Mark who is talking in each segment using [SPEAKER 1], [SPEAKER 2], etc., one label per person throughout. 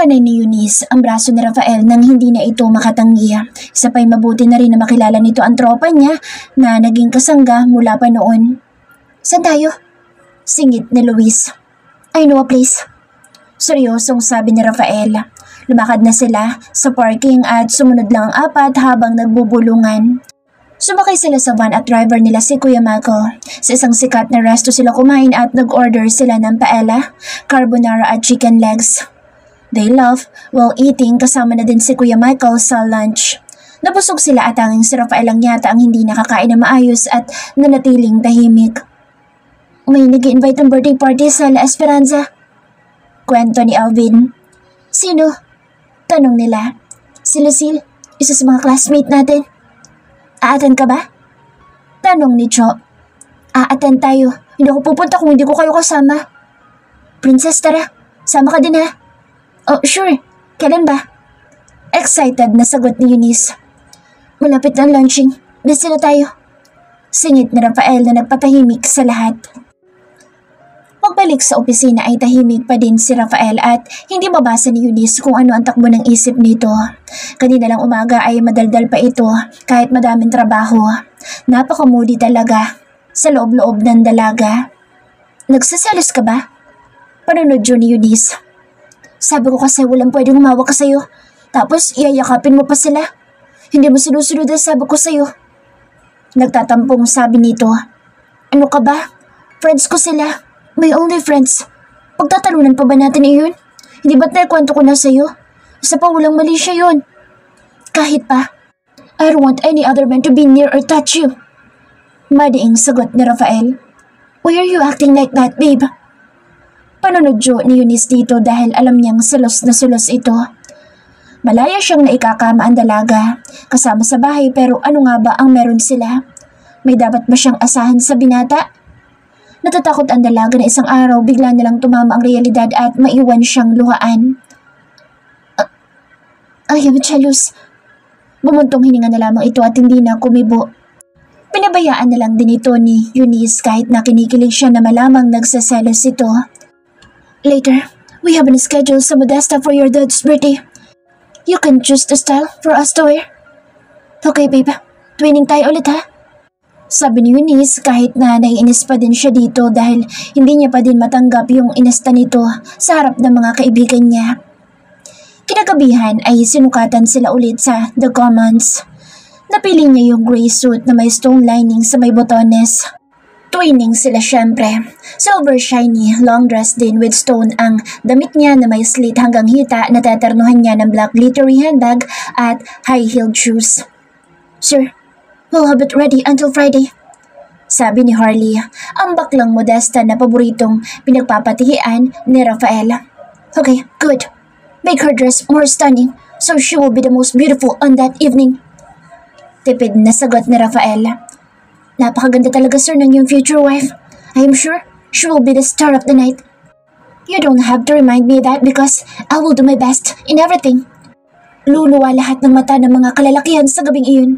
[SPEAKER 1] Hinanay ni Eunice ang braso ni Rafael nang hindi na ito makatanggi. Isa pa'y mabuti na rin na makilala nito ang tropa niya na naging kasangga mula pa noon. Saan tayo? Singit ni Luis. I know a place. Seryosong sabi ni Rafael. Lumakad na sila sa parking at sumunod lang ang apat habang nagbubulungan. Sumakay sila sa van at driver nila si Kuya Michael. Sa isang sikat na resto sila kumain at nag-order sila ng paella, carbonara at chicken legs. They laugh while eating, kasama na din si Kuya Michael sa lunch. Nabusog sila at tanging si Rafael lang yata ang hindi nakakain na maayos at nanatiling tahimik. May nag-invite ng birthday party sa La Esperanza. Kwento ni Alvin. Sino? Tanong nila. Si Lucille, isa sa mga classmate natin. Aatan ka ba? Tanong ni Cho. Aatan tayo. Hindi ako pupunta kung hindi ko kayo kasama. Princess, tara. Sama ka din ha. Oh, sure. Kailan ba? Excited na sagot ni Eunice. Malapit ng launching. Busy na tayo. Singit ni Rafael na nagpatahimik sa lahat. Pagbalik sa opisina ay tahimik pa din si Rafael at hindi mabasa ni Eunice kung ano ang takbo ng isip nito. Kanina lang umaga ay madaldal pa ito kahit madaming trabaho. Napaka-moody talaga sa loob-loob ng dalaga. Nagsaselos ka ba? Panunod yun ni Eunice. Sabi ko kasi walang pwedeng umawak ka sa'yo. Tapos iyayakapin mo pa sila. Hindi mo sinusunod ang sabi ko sa'yo. Nagtatampong sabi nito. Ano ka ba? Friends ko sila. My only friends. Pagtatalunan pa ba natin iyon? Hindi ba't naikwento ko na sa'yo? Isa pa walang mali siya yun. Kahit pa. I don't want any other man to be near or touch you. Madiing sagot ni Rafael. Why are you acting like that, babe? Panunodyo ni Eunice dito dahil alam niyang sulos na sulos ito. Malaya siyang naikakama ang dalaga. Kasama sa bahay pero ano nga ba ang meron sila? May dapat ba siyang asahan sa binata? Natatakot ang dalaga na isang araw bigla nilang tumama ang realidad at maiwan siyang luhaan. I am jealous. Bumuntong hininga na lamang ito at hindi na kumibo. Pinabayaan na lang din ito ni Eunice kahit na kinikilig siya na malamang nagsaselos ito. Later, we have a schedule sa Modesta for your dad's birthday. You can choose the style for us to wear. Okay, babe. Twinning tayo ulit ha? Sabi ni Eunice kahit na naiinis pa din siya dito dahil hindi niya pa din matanggap yung inesta nito sa harap ng mga kaibigan niya. Kinagabihan ay sinukatan sila ulit sa The Commons. Napili niya yung gray suit na may stone lining sa may botones. Twinning sila syempre. Silver shiny, long dress din with stone ang damit niya na may slit hanggang hita na taternuhan niya ng black glittery handbag at high-heeled shoes. Sir, we'll have it ready until Friday. Sabi ni Harley, ang baklang Modesta na paboritong pinagpapatihian ni Rafael. Okay, good. Make her dress more stunning so she will be the most beautiful on that evening. Tipid na sagot ni Rafael. Napakaganda talaga sir ng iyong future wife. I am sure she will be the star of the night. You don't have to remind me that because I will do my best in everything. Luluwa lahat ng mata ng mga kalalakihan sa gabing iyon.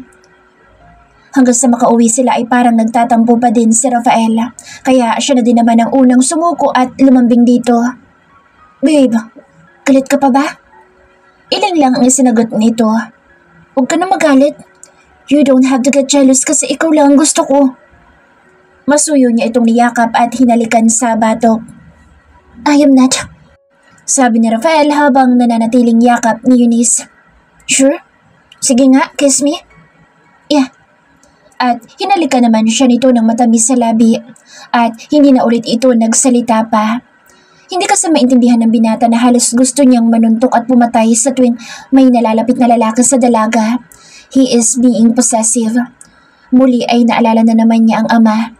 [SPEAKER 1] Hanggang sa makauwi sila ay parang nagtatampo pa din si Rafael. Kaya siya na din naman ang unang sumuko at lumambing dito. Babe, galit ka pa ba? Ilang lang ang isinagot nito. Huwag ka na magalit. You don't have to get jealous kasi ikaw lang ang gusto ko. Masuyo niya itong niyakap at hinalikan sa batok. I am not. Sabi ni Rafael habang nananatiling yakap ni Eunice. Sure? Sige nga, kiss me. Yeah. At hinalikan naman siya nito ng matamis sa labi at hindi na ulit ito nagsalita pa. Hindi kasi maintindihan ng binata na halos gusto niyang manuntok at pumatay sa tuwing may nalalapit na lalaki sa dalaga. He is being possessive. Muli ay naalala na naman niya ang ama.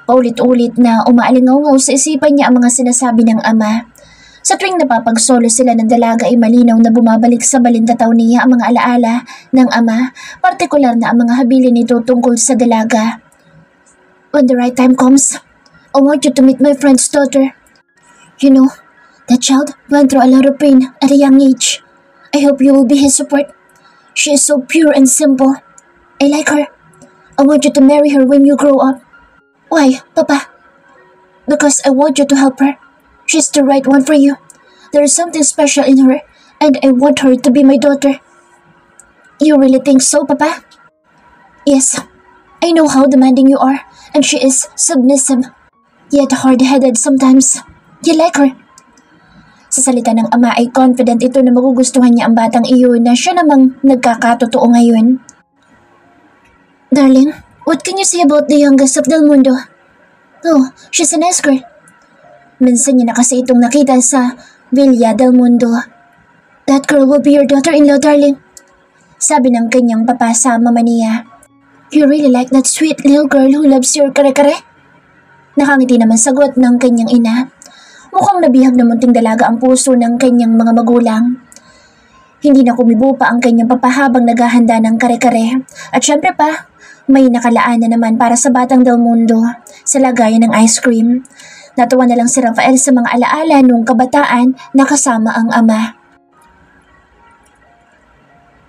[SPEAKER 1] Paulit-ulit na umaalingaw sa isipan niya ang mga sinasabi ng ama. Sa tuwing napapagsolo sila ng dalaga ay malinaw na bumabalik sa balintataw niya ang mga alaala ng ama, partikular na ang mga habilin nito tungkol sa dalaga. When the right time comes, I want you to meet my friend's daughter. You know, that child went through a lot of pain at a young age. I hope you will be his support. She is so pure and simple. I like her. I want you to marry her when you grow up. Why, Papa? Because I want you to help her. She's the right one for you. There is something special in her and I want her to be my daughter. You really think so, Papa? Yes, I know how demanding you are, and she is submissive, yet hard-headed sometimes. You like her. Sa salita ng ama ay confident ito na magugustuhan niya ang batang iyon na siya namang nagkakatotoo ngayon. Darling, what can you say about the youngest of Del Mundo? Oh, she's a nice girl. Minsan niya na kasi itong nakita sa Villa Del Mundo. That girl will be your daughter-in-law, darling. Sabi ng kanyang papa sa mama niya. You really like that sweet little girl who loves your kare-kare? Nakangiti naman sagot ng kanyang ina. Mukhang nabihag na munting dalaga ang puso ng kanyang mga magulang. Hindi na kumibo pa ang kanyang papa habang naghahanda ng kare-kare. At syempre pa, may nakalaan na naman para sa batang Del Mundo sa lagayan ng ice cream. Natuwa na lang si Rafael sa mga alaala nung kabataan na kasama ang ama.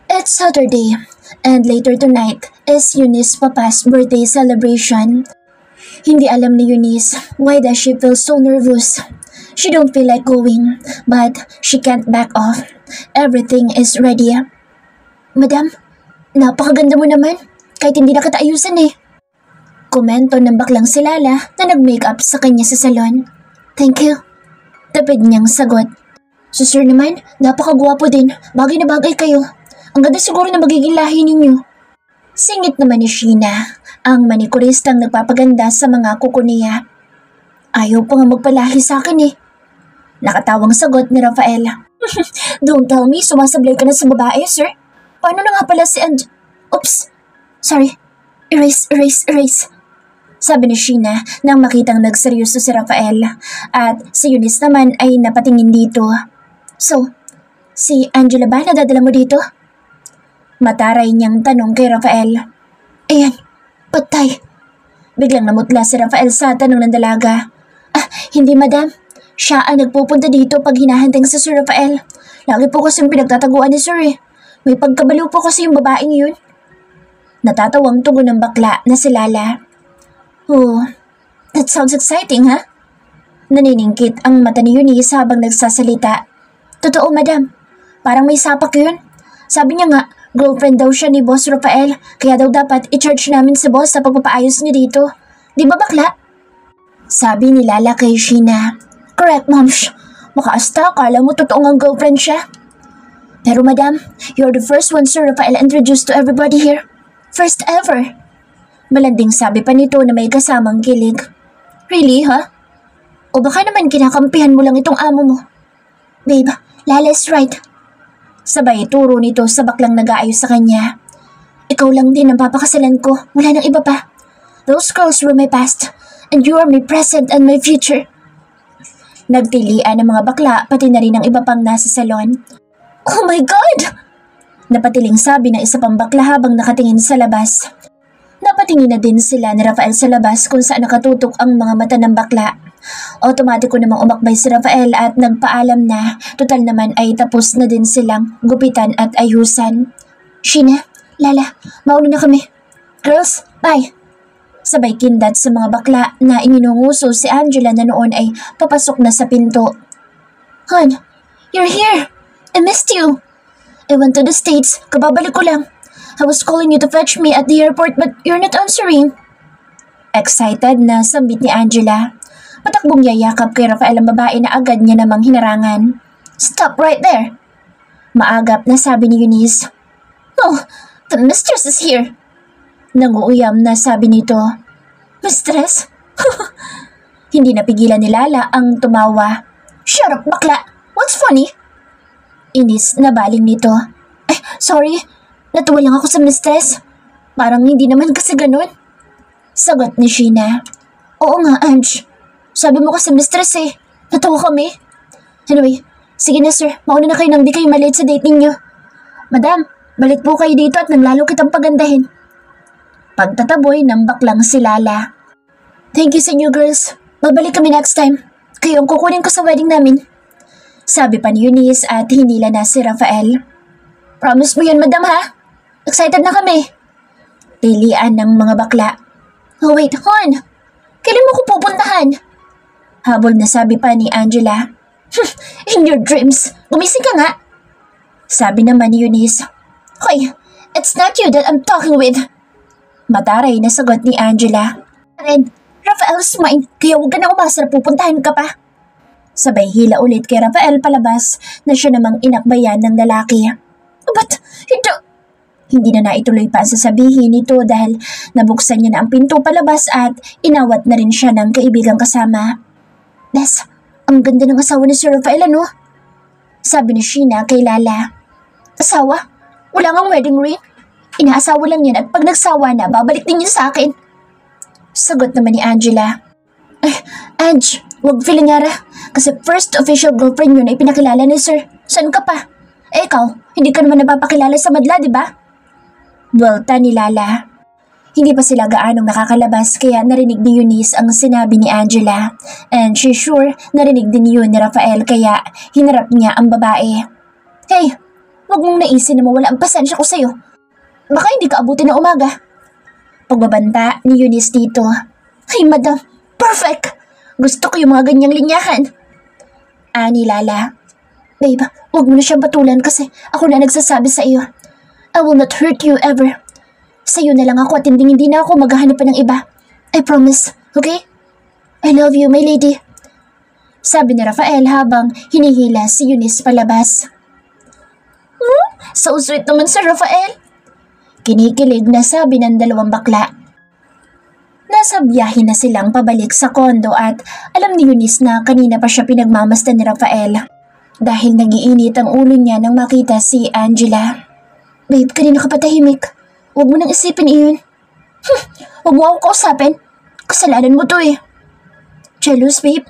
[SPEAKER 1] It's Saturday, and later tonight is Eunice's papa's birthday celebration. Hindi alam ni Eunice why does she feel so nervous. She don't feel like going, but she can't back off. Everything is ready. Madam, napakaganda mo naman, kahit hindi na kita ayusan eh. Komento ng baklang si Lala na nag-makeup sa kanya sa salon. Thank you. Tapid niyang sagot. So sir naman, napakagwapo din, bagay na bagay kayo. Ang ganda siguro na magiging lahi ninyo. Singit naman ni Sheena, ang manikuristang nagpapaganda sa mga kuko niya. Ayaw pa nga magpalahi sa akin eh. Nakatawang sagot ni Rafael. Don't tell me, sumasablay ka na sa babae, sir. Paano na nga pala si Oops, sorry. Erase. Sabi ni Sheena nang makitang nagseryoso si Rafael. At si Eunice naman ay napatingin dito. So, si Angela ba nadadala mo dito? Mataray niyang tanong kay Rafael. Ayan, patay. Biglang namutla si Rafael sa tanong ng dalaga. Hindi madam. Siya ang nagpupunta dito pag hinahanteng sa Sir Rafael. Lagi po kasing pinagtataguan ni Sir eh. May pagkabaliw po kasi yung babaeng yun. Natatawang tugon ng bakla na si Lala. Oh, that sounds exciting ha? Naniningkit ang mata ni Eunice habang nagsasalita. Totoo madam, parang may sapak yun. Sabi niya nga, girlfriend daw siya ni Boss Rafael, kaya daw dapat i-charge namin si Boss sa pagpapaayos niya dito. Di ba bakla? Sabi ni Lala kay Sheena. Correct, Moms. Makaasta, akala mo totoong ang girlfriend siya. Pero madam, you're the first one Sir Rafael introduced to everybody here. First ever. Malanding sabi pa nito na may kasamang kilig. Really, ha? O baka naman kinakampihan mo lang itong amo mo? Babe, Lala is right. Sabay turo nito sa baklang nag-aayos sa kanya. Ikaw lang din ang papakasalan ko, wala nang iba pa. Those girls were my past, and you are my present and my future. Nagtilian ng mga bakla pati na rin ang iba pang nasa salon. Oh my God! Napatiling sabi ng isa pang bakla habang nakatingin sa labas. Napatingin na din sila ni Rafael sa labas kung saan nakatutok ang mga mata ng bakla. Otomatiko namang umakbay si Rafael at nagpaalam na total naman ay tapos na din silang gupitan at ayusan. Sheena, Lala, mauna na kami. Girls, bye! Sabay kindat sa mga bakla na ininunguso si Angela na noon ay papasok na sa pinto. Hon, you're here! I missed you! I went to the States, kababalik ko lang. I was calling you to fetch me at the airport but you're not answering. Excited na sambit ni Angela. Patakbong yayakap kay Rafael ang babae na agad niya namang hinarangan. Stop right there! Maagap na sabi ni Eunice. Oh, the mistress is here! Nanguuyam na sabi nito. Mistress? Hindi napigilan ni Lala ang tumawa. Shut up, bakla! What's funny? Inis na baling nito. Sorry. Natuwa lang ako sa mistress. Parang hindi naman kasi ganun. Sagot ni Sheena. Oo nga, Ange. Sabi mo kasi mistress eh. Natawa kami. Anyway, sige na sir. Mauna na kayo nang di kayo malate sa date ninyo. Madam, balik po kayo dito at nang lalo kitang pagandahin. Pagtataboy ng baklang si Lala. Thank you sa inyo girls. Babalik kami next time. Kayo ang kukunin ko sa wedding namin. Sabi pa ni Eunice at hinila na si Rafael. Promise mo yan madam ha? Excited na kami. Tilian ng mga bakla. Oh wait, hon. Kailan mo ko pupuntahan? Habol na sabi pa ni Angela. In your dreams. Gumising ka nga. Sabi naman ni Eunice. Hoy, it's not you that I'm talking with. Mataray na sagot ni Angela. Ren, Rafael's mine, kaya huwag ka na umasa na pupuntahan ka pa. Sabay hila ulit kay Rafael palabas na siya namang inakbayan ng lalaki. But, hindi na naituloy pa ang sasabihin nito dahil nabuksan niya na ang pinto palabas at inawat na rin siya ng kaibigang kasama. Des, ang ganda ng asawa ni Sir Rafael ano? Sabi ni Sheena kay Lala. Asawa? Wala ngang wedding ring? Inaasawa lang yan at pag nagsawa na, babalik din yun sa akin. Sagot naman ni Angela. Ange, wag filingara. Kasi first official girlfriend yun ay pinakilala ni Sir. Saan ka pa? Ikaw, hindi ka naman napapakilala sa madla, di ba? Buwelta ni Lala. Hindi pa sila gaanong nakakalabas kaya narinig ni Eunice ang sinabi ni Angela. And she's sure narinig din yun ni Rafael kaya hinarap niya ang babae. Hey, wag mong naisin na mawala ang pasensya ko sa'yo. Baka hindi ka abutin na umaga. Pagbabanta ni Eunice dito. Ay madam, perfect! Gusto ko yung mga ganyang linyahan. Ani Lala. Babe, wag mo na siyang patulan kasi ako na nagsasabi sa iyo. I will not hurt you ever. Sa'yo na lang ako at hindi na ako maghahanap pa ng iba. I promise, okay? I love you, my lady. Sabi ni Rafael habang hinihila si Eunice palabas. So sweet naman si Rafael. Kinikilig na sabi ng dalawang bakla. Nasa biyahe na silang pabalik sa kondo at alam ni Eunice na kanina pa siya pinagmamasdan ni Rafael dahil nagiinit ang ulo niya nang makita si Angela. Babe, kanina ka patahimik. Huwag mo nang isipin iyon. Huwag mo ako kausapin. Kasalanan mo to eh. Jealous, babe.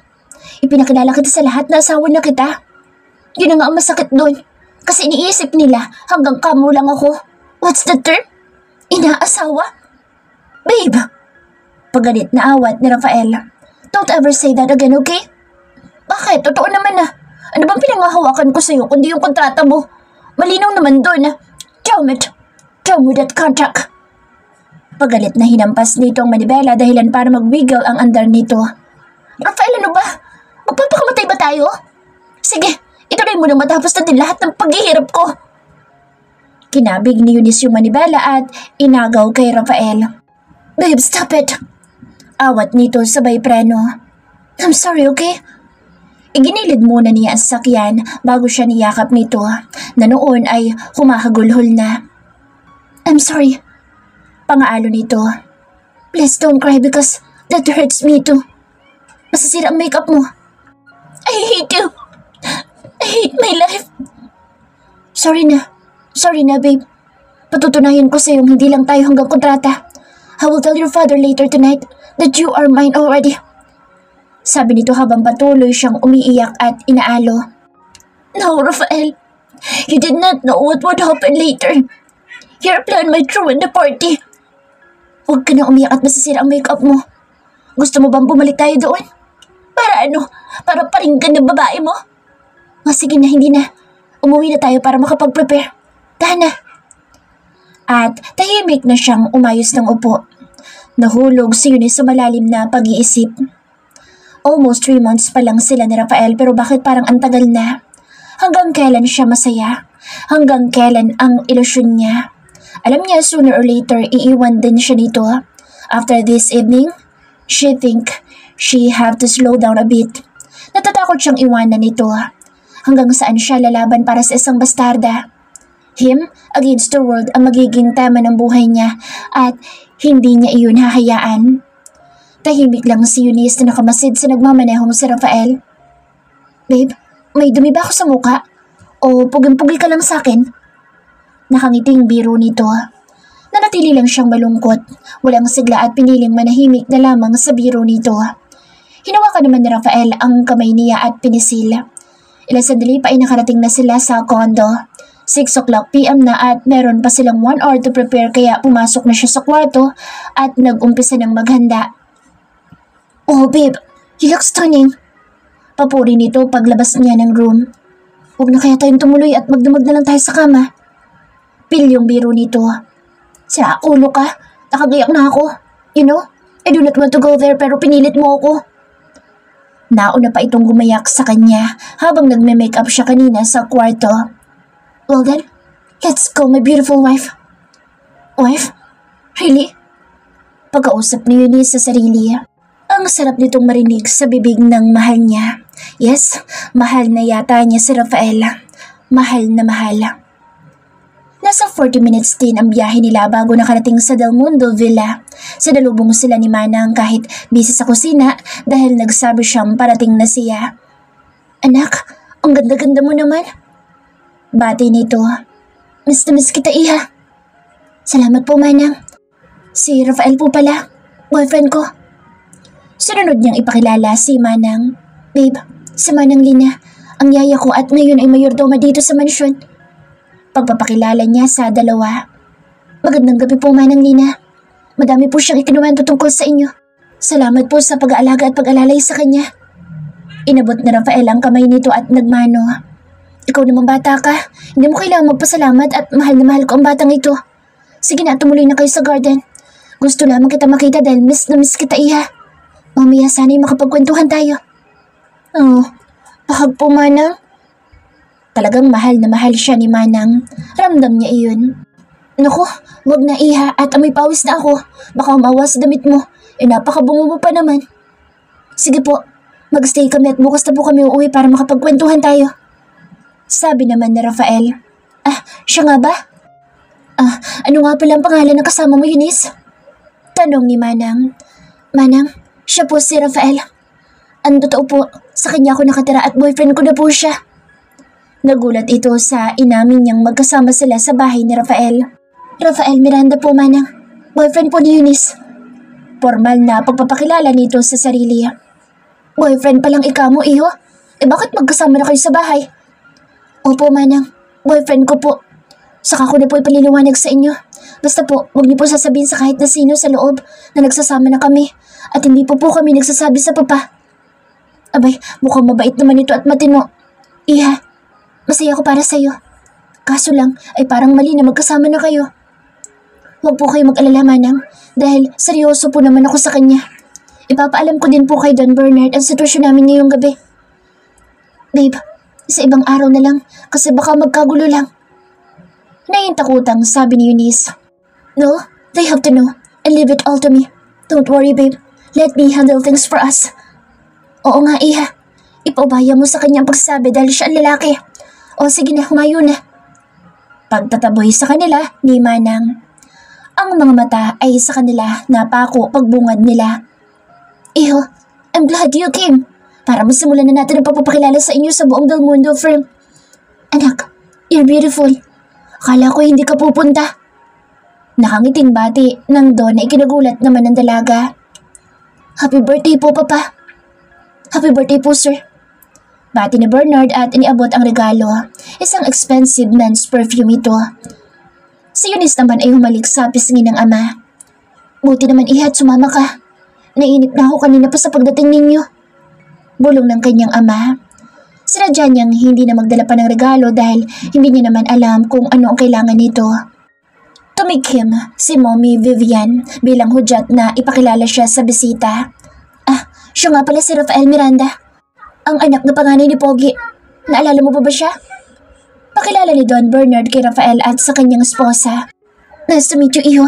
[SPEAKER 1] Ipinakilala kita sa lahat na asawa na kita. Yun ang masakit doon. Kasi iniisip nila hanggang kamo lang ako. What's the term? Inaasawa? Babe! Pagalit na awat ni Rafael. Don't ever say that again, okay? Bakit? Totoo naman na. Ano bang pinangahawakan ko sa'yo kundi yung kontrata mo? Malinaw naman doon. Tell me that contract. Pagalit na hinampas nito ang manibela dahilan para mag-wiggle ang andar nito. Rafael, ano ba? Magpapakamatay ba tayo? Sige, ituloy mo nang matapos na din lahat ng paghihirap ko. Kinabig ni Eunice yung manibela at inagaw kay Rafael. Babe, stop it! Awat nito sabay preno. I'm sorry, okay? Iginilid muna niya ang sasakyan bago siya niyakap nito na noon ay humahagulhol na. I'm sorry. Pangaalo nito. Please don't cry because that hurts me too. Masasira ang makeup mo. I hate you. I hate my life. Sorry na, babe. Patutunayan ko sa'yo hindi lang tayo hanggang kontrata. I will tell your father later tonight that you are mine already. Sabi nito habang patuloy siyang umiiyak at inaalo. No, Rafael. You did not know what would happen later. Your plan might ruin the party. Huwag ka na umiyak at masisira ang makeup mo. Gusto mo bang bumalik tayo doon? Para ano? Para paringgan ng babae mo? Sige na, hindi na. Umuwi na tayo para makapag-prepare. Tana. At tahimik na siyang umayos ng upo. Nahulog si Eunice sa malalim na pag-iisip. Almost 3 months pa lang sila ni Rafael pero bakit parang ang tagal na? Hanggang kailan siya masaya? Hanggang kailan ang ilusyon niya? Alam niya sooner or later iiwan din siya nito. After this evening, she think she have to slow down a bit. Natatakot siyang iwanan nito. Hanggang saan siya lalaban para sa isang bastarda? Him against the world ang magiging tema ng buhay niya at hindi niya iyon hahayaan. Tahimik lang si Eunice na nakamasid sa nagmamanehong si Rafael. Babe, may dumi ba ako sa muka? O puging-pugi ka lang sa akin? Nakangiting biro nito. Nanatili lang siyang malungkot. Walang sigla at piniling manahimik na lamang sa biro nito. Hinawakan naman ni Rafael ang kamay niya at pinisil. Ilang sandali pa ay nakarating na sila sa condo. 6 o'clock PM na at meron pa silang 1 hour to prepare kaya pumasok na siya sa kwarto at nag-umpisa ng maghanda. Oh babe, you look stunning. Papuri nito paglabas niya ng room. Huwag na kaya tayong tumuloy at magdamag na lang tayo sa kama. Pilyong biro nito. Sa ulo ka, nakagayak na ako. You know, I do not want to go there pero pinilit mo ako. Nauna pa itong gumayak sa kanya habang nagme-makeup siya kanina sa kwarto. Well then, let's go, my beautiful wife. Wife? Really? Pagkausap ni Eunice sa sarili. Ang sarap nitong marinig sa bibig ng mahal niya. Yes, mahal na yata niya si Rafael. Mahal na mahal. Nasa 40 minutes din ang biyahe nila bago nakarating sa Del Mundo Villa. Sinalubong sila ni Manang kahit busy sa kusina dahil nagsabi siyang parating na siya. Anak, ang ganda-ganda mo naman. Bati nito. Miss na miss kita, iha. Salamat po, Manang. Si Rafael po pala, boyfriend ko. Sunod niyang ipakilala si Manang. Babe, si Manang Lina, ang yaya ko at ngayon ay mayordoma dito sa mansyon. Pagpapakilala niya sa dalawa. Magandang gabi po, Manang Lina. Madami po siyang ikinuwento tungkol sa inyo. Salamat po sa pag-aalaga at pag-alalay sa kanya. Inabot na Rafael ang kamay nito at nagmano. Ikaw naman bata ka, hindi mo kailangang magpasalamat at mahal na mahal ko ang batang ito. Sige na, tumuloy na kayo sa garden. Gusto lamang kita makita dahil miss na miss kita, iha. Mamaya sana'y makapagkwentuhan tayo. Oh, pahag po, Manang. Talagang mahal na mahal siya ni Manang. Ramdam niya iyon. Naku, wag na, iha, at amoy pawis na ako. Baka umawa sa damit mo. Napakabungo mo pa naman. Sige po, magstay kami at bukas na po kami uuwi para makapagkwentuhan tayo. Sabi naman ni Rafael. Siya nga ba? Ano nga pala ang pangalan ng kasama mo, Eunice? Tanong ni Manang. Manang, siya po si Rafael. Ang totoo po, sa kanya ako nakatira at boyfriend ko na po siya. Nagulat ito sa inamin niyang magkasama sila sa bahay ni Rafael. Rafael Miranda po, Manang. Boyfriend po ni Eunice. Formal na pagpapakilala nito sa sarili. Boyfriend palang ikaw mo, iho? Bakit magkasama na kayo sa bahay? Opo, Manang. Boyfriend ko po. Saka ko na po ipaliliwanag sa inyo. Basta po, huwag niyo po sasabihin sa kahit na sino sa loob na nagsasama na kami at hindi po kami nagsasabi sa papa. Abay, mukhang mabait naman ito at matino. Iha, masaya ko para sa'yo. Kaso lang ay parang mali na magkasama na kayo. Huwag po kayo mag-alala, Manang, dahil seryoso po naman ako sa kanya. Ipapaalam ko din po kay Don Bernard ang sitwasyon namin ngayong gabi. Babe, sa ibang araw na lang kasi baka magkagulo lang. Naiintakutang sabi ni Eunice. No, they have to know and leave it all to me. Don't worry, babe. Let me handle things for us. Oo nga, iha. Ipaubaya mo sa kanyang pagsasabi dahil siya ang lalaki. O sige na, humayo na. Pagtataboy sa kanila ni Manang. Ang mga mata ay sa kanila napako pagbungad nila. Iho, I'm glad you came. Para masimulan na natin ang pagpapakilala sa inyo sa buong Del Mundo firm. Anak, you're beautiful. Akala ko hindi ka pupunta. Nakangiting bati ng Don na ikinagulat naman ng dalaga. Happy birthday po, Papa. Happy birthday po, sir. Bati ni Bernard at iniabot ang regalo. Isang expensive men's perfume ito. Si Eunice naman ay humalik sa pisngi ng ama. Buti naman, iha, at sumama ka. Nainip na ako kanina pa sa pagdating ninyo. Bulong ng kanyang ama. Sinadya niyang hindi na magdala pa ng regalo dahil hindi niya naman alam kung ano ang kailangan nito. Tumikhim si Mommy Vivian bilang hudyat na ipakilala siya sa bisita. Siya nga pala si Rafael Miranda, ang anak na panganay ni Pogi. Naalala mo ba siya? Pakilala ni Don Bernard kay Rafael at sa kanyang esposa. Nice to meet you, iho.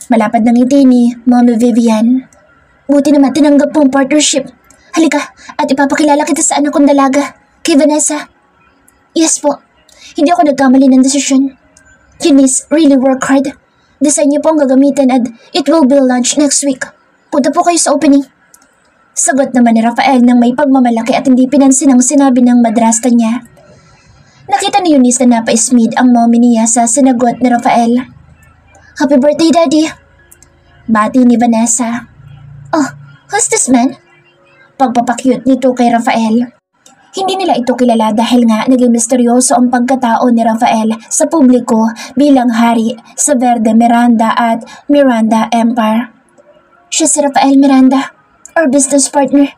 [SPEAKER 1] Malapad ng ngiti ni Mommy Vivian. Buti naman tinanggap mong partnership. Halika at ipapakilala kita sa anak kong dalaga, kay Vanessa. Yes po, hindi ako nagkamali ng desisyon. Eunice really work hard. Design niyo po ang gagamitin at it will be launched next week. Punta po kayo sa opening. Sagot naman ni Rafael ng may pagmamalaki at hindi pinansin ang sinabi ng madrasta niya. Nakita ni Eunice na napa-smid ang mommy niya sa sinagot ni Rafael. Happy birthday, Daddy. Bati ni Vanessa. Oh, who's this man? Pagpapakyut nito kay Rafael. Hindi nila ito kilala dahil nga naging misteryoso ang pagkatao ni Rafael sa publiko bilang hari sa Verde Miranda at Miranda Empire. Siya si Rafael Miranda, our business partner.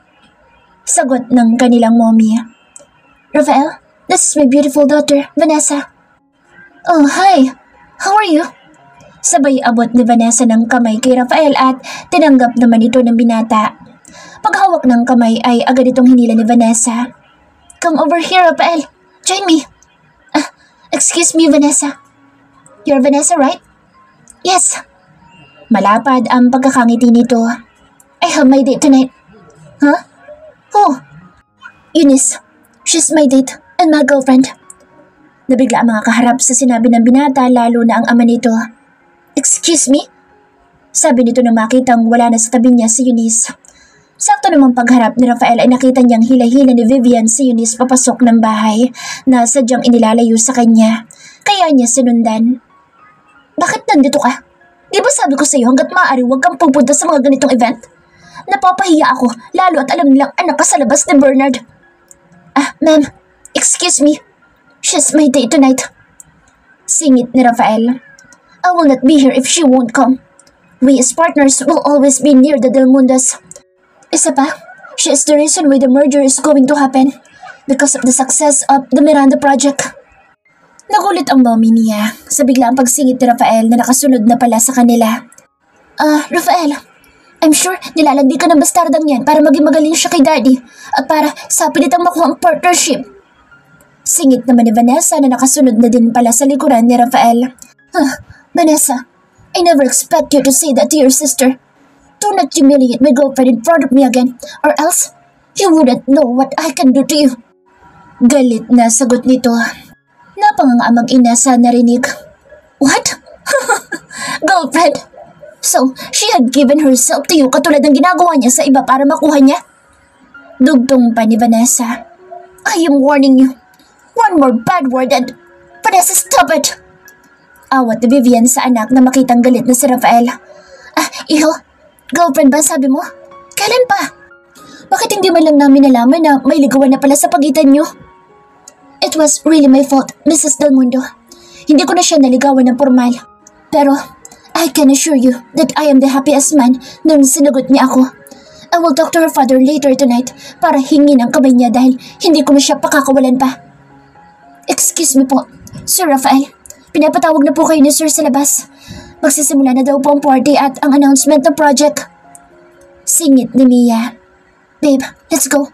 [SPEAKER 1] Sagot ng kanilang mommy. Rafael, this is my beautiful daughter, Vanessa. Oh, hi. How are you? Sabay abot ni Vanessa ng kamay kay Rafael at tinanggap naman ito ng binata. Paghawak ng kamay ay agad itong hinila ni Vanessa. Come over here, Rafael. Join me. Excuse me, Vanessa. You're Vanessa, right? Yes. Malapad ang pagkakangiti nito. I have my date tonight. Huh? Oh. Eunice. She's my date and my girlfriend. Nabigla ang mga kaharap sa sinabi ng binata lalo na ang ama nito. Excuse me? Sabi nito nang makitang wala na sa tabi niya si Eunice. Sakto namang pagharap ni Rafael ay nakita niyang hila-hila ni Vivian si Eunice papasok ng bahay na sadyang inilalayo sa kanya. Kaya niya sinundan. Bakit nandito ka? Di ba sabi ko sa iyo hanggat maaari huwag kang pupunta sa mga ganitong event? Napapahiya ako lalo at alam nilang anak ka sa labas ni Bernard. Ma'am, excuse me. She's my date tonight. Singit ni Rafael. I will not be here if she won't come. We as partners will always be near the Del Mundos. Isa pa, she is the reason why the merger is going to happen because of the success of the Miranda project. Nagulit ang mommy niya sa biglaang pagsingit ni Rafael na nakasunod na pala sa kanila. Rafael, I'm sure nilalandi ka ng bastardang yan para maging magaling siya kay daddy at para sa pilitang makuha ang partnership. Singit naman ni Vanessa na nakasunod na din pala sa likuran ni Rafael. Vanessa, I never expect you to say that to your sister. Do not humiliate my girlfriend in front of me again, or else you wouldn't know what I can do to you. Galit na sagot nito. Napangangaamang ina sa narinig. What? Girlfriend? So, she had given herself to you katulad ng ginagawa niya sa iba para makuha niya? Dugtong pa ni Vanessa. I am warning you. One more bad word and... Vanessa, stop it! Awat ni Vivian sa anak na makitang galit na si Rafael. Iho? Girlfriend ba sabi mo? Kailan pa? Bakit hindi man lang namin nalaman na may ligawan na pala sa pagitan niyo? It was really my fault, Mrs. Del Mundo. Hindi ko na siya naligawan ng formal. Pero, I can assure you that I am the happiest man nung sinagot niya ako. I will talk to her father later tonight para hingin ang kamay niya dahil hindi ko na siya pakakawalan pa. Excuse me po, Sir Rafael. Pinapatawag na po kayo ni Sir sa labas. Magsisimula na daw po ang party at ang announcement ng project. Singit ni Mia. Babe, let's go.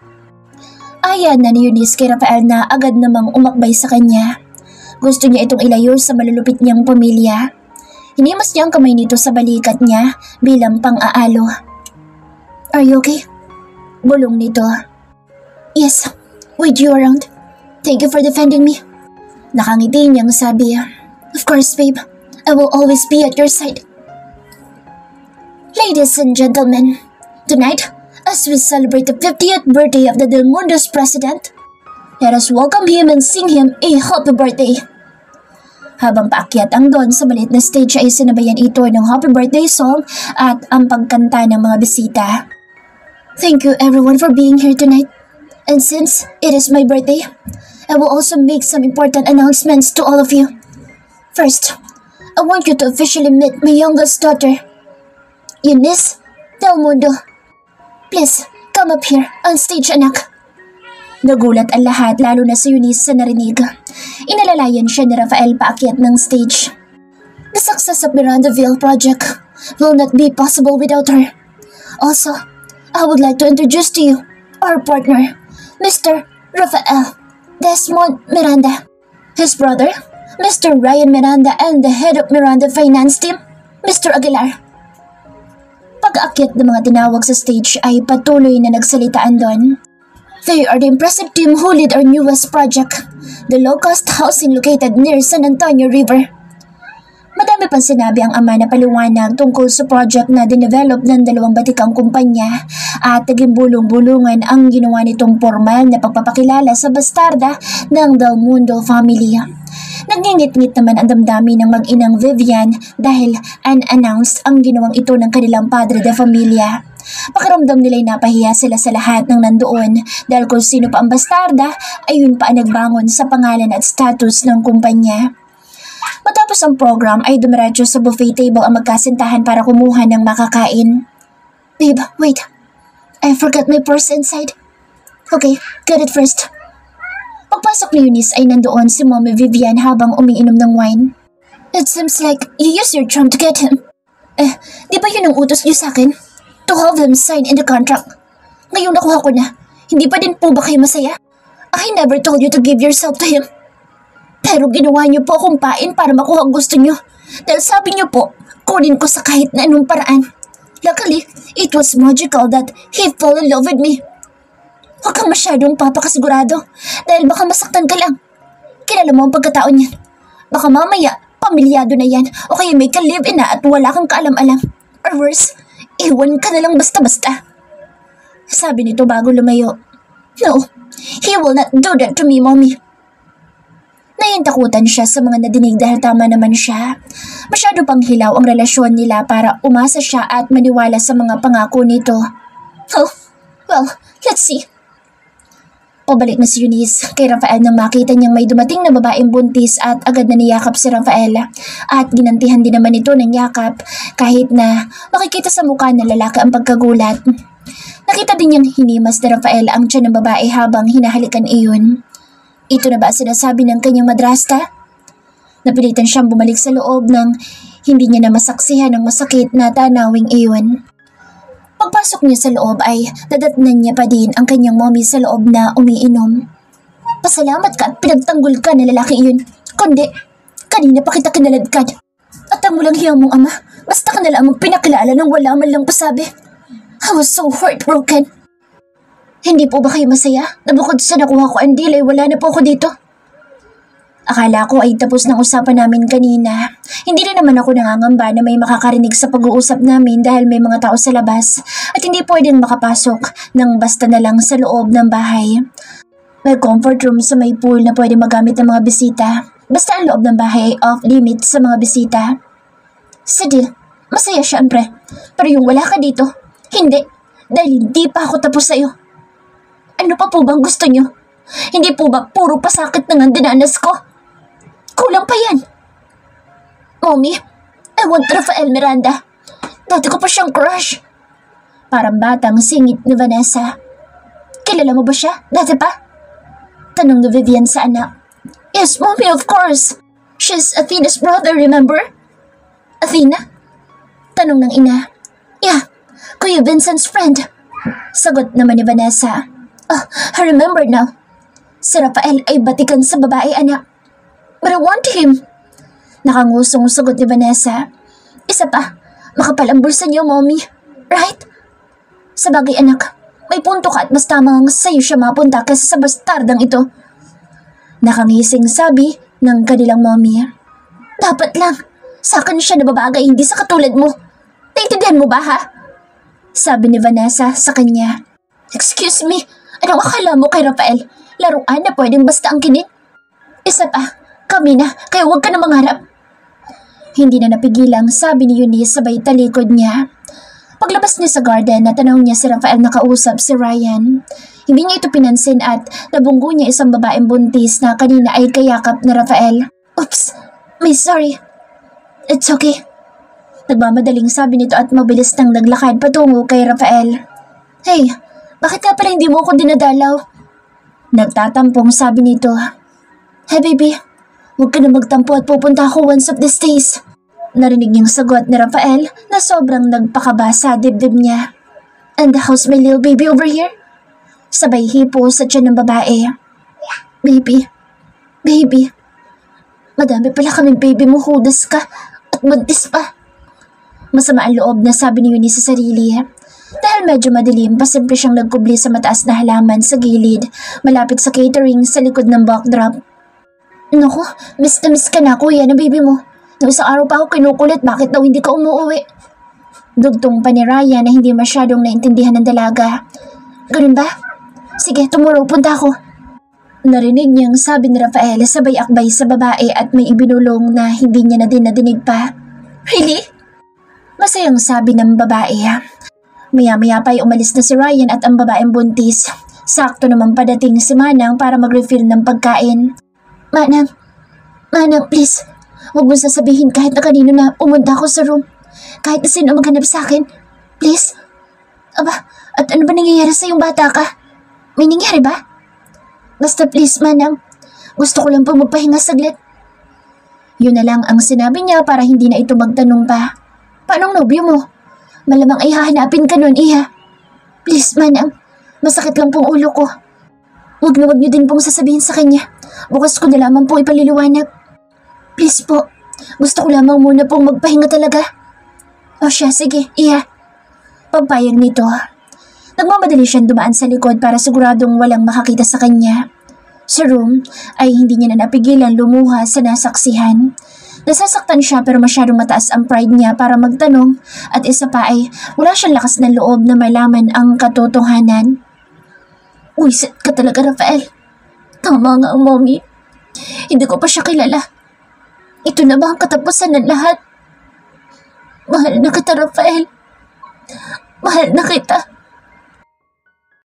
[SPEAKER 1] Ayan na ni Eunice kay Rafael na agad namang umakbay sa kanya. Gusto niya itong ilayo sa malulupit niyang pamilya. Hinimas niya ang kamay nito sa balikat niya bilang pang-aalo. Are you okay? Bulong nito. Yes, with you around. Thank you for defending me. Nakangiti niyang sabi. Of course, babe. I will always be at your side. Ladies and gentlemen, tonight, as we celebrate the 50th birthday of the Del Mundo's president, let us welcome him and sing him a happy birthday. Habang paakyat ang Don sa maliit na stage ay sinabayan ito ng happy birthday song at ang pagkanta ng mga bisita. Thank you everyone for being here tonight. And since it is my birthday, I will also make some important announcements to all of you. First, I want you to officially meet my youngest daughter, Eunice Del Mundo. Please, come up here on stage, anak. Nagulat ang lahat lalo na si Eunice sa narinig. Inalalayan siya ni Rafael paakyat ng stage. The success of Mirandaville project will not be possible without her. Also, I would like to introduce to you our partner, Mr. Rafael Desmond Miranda. His brother, Mr. Ryan Miranda, and the head of Miranda Finance Team, Mr. Aguilar. Pag-aakyat ng mga tinawag sa stage ay patuloy na nagsalitaan doon. They are the impressive team who lead our newest project, the low-cost housing located near San Antonio River. Madami pang sinabi ang ama na paliwanag tungkol sa project na dinevelop ng dalawang batikang kumpanya at naging bulong-bulungan ang ginawa nitong formal na pagpapakilala sa bastarda ng Del Mundo family. Nagngingit-ngit naman ang damdamin ng mag-inang Vivian dahil unannounced ang ginawang ito ng kanilang padre de familia. Pakiramdam nila'y napahiya sila sa lahat ng nandoon dahil kung sino pa ang bastarda ay yun pa ang nagbangon sa pangalan at status ng kumpanya. Matapos ang program ay dumiretso sa buffet table ang magkasintahan para kumuha ng makakain. Babe, wait. I forgot my purse inside. Okay, get it first. Pagpasok ni Eunice ay nandoon si Mommy Vivian habang umiinom ng wine. It seems like you used your charm to get him. Di ba yun ang utos niyo sa akin? To have them sign in the contract. Ngayong nakuha ko na, hindi pa din po ba kayo masaya? I never told you to give yourself to him. Pero ginawa niyo po akong pain para makuha ang gusto niyo. Dahil sabi niyo po, kunin ko sa kahit na anong paraan. Luckily, it was magical that he fell in love with me. Huwag kang masyadong papakasigurado dahil baka masaktan ka lang. Kilala mo ang pagkatao niyan. Baka mamaya, pamilyado na yan o kaya may ka-live-in na at wala kang kaalam-alam. Or worse, iwan ka na lang basta-basta. Sabi nito bago lumayo. No, he will not do that to me, Mommy. Naiintakutan siya sa mga nadinig dahil tama naman siya. Masyado pang hilaw ang relasyon nila para umasa siya at maniwala sa mga pangako nito. Oh, well, let's see. Pabalik na si Eunice kay Rafael nang makita niyang may dumating na babaeng buntis at agad na niyakap si Rafael. At ginantihan din naman ito ng yakap kahit na makikita sa mukha ng lalaki ang pagkagulat. Nakita din niyang hinimas ni Rafael ang tiyan ng babae habang hinahalikan iyon. Ito na ba sinasabi ng kanyang madrasta? Napilitan siyang bumalik sa loob nang hindi niya na masaksihan ang masakit na tanawing iyon. Pagpasok niya sa loob ay nadatnan niya pa din ang kanyang mommy sa loob na umiinom. Pasalamat ka at pinagtanggol ka na lalaki iyon. Kundi, kanina pa kita kinaladkad. At ang walang hiya mong ama, basta ka na lamang pinakilala nang wala man lang pasabi. I was so heartbroken. Hindi po ba kayo masaya na bukod sa nakuha ko ang deal ay wala na po ako dito? Akala ko ay tapos ng usapan namin kanina. Hindi na naman ako nangangamba na may makakarinig sa pag-uusap namin dahil may mga tao sa labas at hindi pwedeng makapasok ng basta na lang sa loob ng bahay. May comfort room sa may pool na pwede magamit ng mga bisita. Basta ang loob ng bahay ay off-limit sa mga bisita. Sa deal, masaya syempre. Pero yung wala ka dito, hindi. Dahil hindi pa ako tapos sa'yo. Ano pa po bang gusto nyo? Hindi po ba puro pasakit na nga dinanas ko? Kulang pa yan. Mommy, I want Rafael Miranda. Dati ko pa siyang crush. Parang batang singit ni Vanessa. Kilala mo ba siya? Dati pa? Tanong ni Vivian sa anak. Yes, Mommy, of course. She's Athena's brother, remember? Athena? Tanong ng ina. Yeah, Kuya Vincent's friend. Sagot naman ni Vanessa. Oh, I remember now. Si Rafael ay batikan sa babae, anak. But I want him. Nakangusong sagot ni Vanessa. Isa pa, makapal ang bulsa niyo, Mommy. Right? Sabagay, anak, may punto ka at mas tamang sa'yo siya mapunta kasi sa bastardang ito. Nakangising sabi ng kanilang Mommy. Dapat lang, sa akin siya nababagay, hindi sa katulad mo. Naintindihan mo ba, ha? Sabi ni Vanessa sa kanya. Excuse me, anong akala mo kay Rafael? Laruan na pwedeng basta ang kinin? Isa pa, kami na, kaya huwag ka na mangarap. Hindi na napigilang sabi ni Eunice sabay talikod niya. Paglabas niya sa garden, natanong niya si Rafael na kausap si Ryan. Hindi niya ito pinansin at nabunggo niya isang babaeng buntis na kanina ay kayakap na Rafael. Oops, may sorry. It's okay. Nagmamadaling sabi nito at mabilis nang naglakad patungo kay Rafael. Hey, bakit ka pala hindi mo ako dinadalaw? Nagtatampong sabi nito. Hey baby, huwag ka na magtampo at pupunta ako once of these days. Narinig niyang sagot ni Rafael na sobrang nagpakaba sa dibdib niya. And how's my little baby over here? Sabay hipo sa tiyan ng babae. Baby. Madami pala kaming baby mo, hudas ka at buntis pa. Masama ang loob na sabi ni Eunice sa sarili. Dahil medyo madilim, pasimple siyang nagkubli sa mataas na halaman sa gilid, malapit sa catering sa likod ng backdrop. Naku, miss na miss ka na kuya ng baby mo. Nung isang araw pa ako kinukulit, bakit daw hindi ka umuwi? Dugtong pa ni Ryan na hindi masyadong naintindihan ng dalaga. Ganun ba? Sige, tomorrow punta ako. Narinig niyang sabi ni Rafael sabay akbay sa babae at may ibinulong na hindi niya na din nadinig pa. Really? Masayang sabi ng babae. Maya-maya pa ay umalis na si Ryan at ang babaeng buntis. Sakto naman padating si Manang para mag-refill ng pagkain. Manang, please. Huwag mo sasabihin kahit na kanino na pumunta ako sa room. Kahit na sino maghanap sa akin. Please. Aba, at ano ba nangyayari sa yung bata ka? May nangyari ba? Basta please, Manang. Gusto ko lang po magpahinga saglit. Yun na lang ang sinabi niya para hindi na ito magtanong pa. Paanong nobyo mo? Malamang ay hahanapin ka nun, iha. Please, Manang. Masakit lang pong ulo ko. Huwag niyo din pong sasabihin sa kanya. Bukas ko na lamang po ipaliliwanag. Please po, gusto ko lamang muna pong magpahinga talaga. O siya, sige, iya. Pagpayag nito. Nagmamadali siyang dumaan sa likod para siguradong walang makakita sa kanya. Sa room ay hindi niya na napigilan lumuha sa nasaksihan. Nasasaktan siya pero masyadong mataas ang pride niya para magtanong at isa pa ay wala siyang lakas ng loob na malaman ang katotohanan. Wisit ka talaga, Rafael. Tama nga ang mommy. Hindi ko pa siya kilala. Ito na ba ang katapusan ng lahat? Mahal na kita, Rafael. Mahal na kita.